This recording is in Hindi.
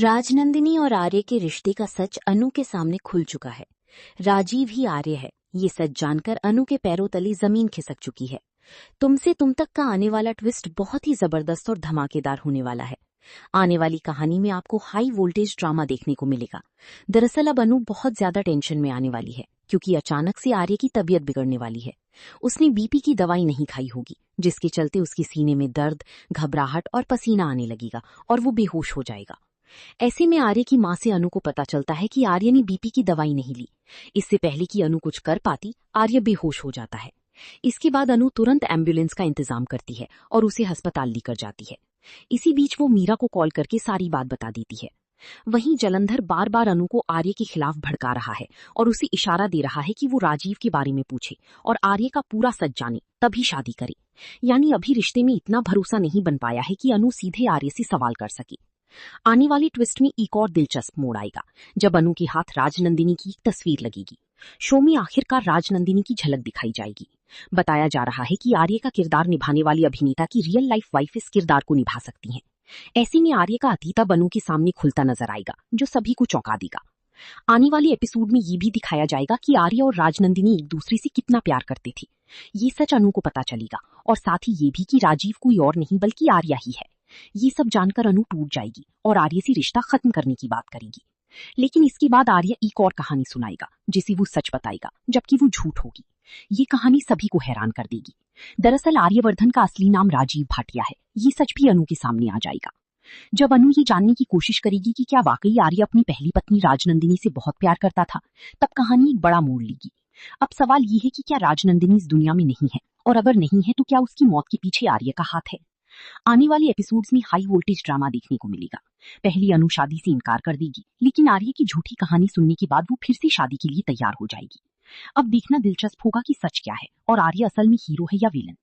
राजनंदिनी और आर्य के रिश्ते का सच अनु के सामने खुल चुका है। राजीव ही आर्य है, ये सच जानकर अनु के पैरों तले जमीन खिसक चुकी है। तुमसे तुम तक का आने वाला ट्विस्ट बहुत ही जबरदस्त और धमाकेदार होने वाला है। आने वाली कहानी में आपको हाई वोल्टेज ड्रामा देखने को मिलेगा। दरअसल अब अनु बहुत ज्यादा टेंशन में आने वाली है, क्योंकि अचानक से आर्य की तबीयत बिगड़ने वाली है। उसने बीपी की दवाई नहीं खाई होगी, जिसके चलते उसके सीने में दर्द, घबराहट और पसीना आने लगेगा और वो बेहोश हो जाएगा। ऐसे में आर्य की मां से अनु को पता चलता है कि आर्य ने बीपी की दवाई नहीं ली। इससे पहले कि अनु कुछ कर पाती, आर्य बेहोश हो जाता है। इसके बाद अनु तुरंत एम्बुलेंस का इंतजाम करती है और उसे अस्पताल लेकर जाती है। इसी बीच वो मीरा को कॉल करके सारी बात बता देती है। वहीं जलंधर बार बार अनु को आर्य के खिलाफ भड़का रहा है और उसे इशारा दे रहा है कि वो राजीव के बारे में पूछे और आर्य का पूरा सच जाने, तभी शादी करे। यानी अभी रिश्ते में इतना भरोसा नहीं बन पाया है कि अनु सीधे आर्य से सवाल कर सके। आने वाली ट्विस्ट में एक और दिलचस्प मोड़ आएगा, जब अनु के हाथ राजनंदिनी की एक तस्वीर लगेगी। शो में आखिरकार राजनंदिनी की झलक दिखाई जाएगी। बताया जा रहा है कि आर्य का किरदार निभाने वाली अभिनेता की रियल लाइफ वाइफ इस किरदार को निभा सकती हैं। ऐसे में आर्य का अतीत अब अनु के सामने खुलता नजर आएगा, जो सभी को चौंका देगा। आने वाले एपिसोड में ये भी दिखाया जाएगा कि आर्य और राजनंदिनी एक दूसरे से कितना प्यार करते थे। ये सच अनु को पता चलेगा, और साथ ही ये भी कि राजीव कोई और नहीं बल्कि आर्य ही है। ये सब जानकर अनु टूट जाएगी और आर्य से रिश्ता खत्म करने की बात करेगी। लेकिन इसके बाद आर्य एक और कहानी सुनाएगा, जिसे वो सच बताएगा, जबकि वो झूठ होगी। ये कहानी सभी को हैरान कर देगी। दरअसल आर्यवर्धन का असली नाम राजीव भाटिया है। ये सच भी अनु के सामने आ जाएगा। जब अनु ये जानने की कोशिश करेगी कि क्या वाकई आर्य अपनी पहली पत्नी राजनंदिनी से बहुत प्यार करता था, तब कहानी एक बड़ा मोड़ लेगी। अब सवाल ये है कि क्या राजनंदिनी इस दुनिया में नहीं है, और अगर नहीं है तो क्या उसकी मौत के पीछे आर्य का हाथ है। आने वाले एपिसोड्स में हाई वोल्टेज ड्रामा देखने को मिलेगा। पहली अनु शादी से इनकार कर देगी, लेकिन आर्य की झूठी कहानी सुनने के बाद वो फिर से शादी के लिए तैयार हो जाएगी। अब देखना दिलचस्प होगा कि सच क्या है और आर्य असल में हीरो है या विलन।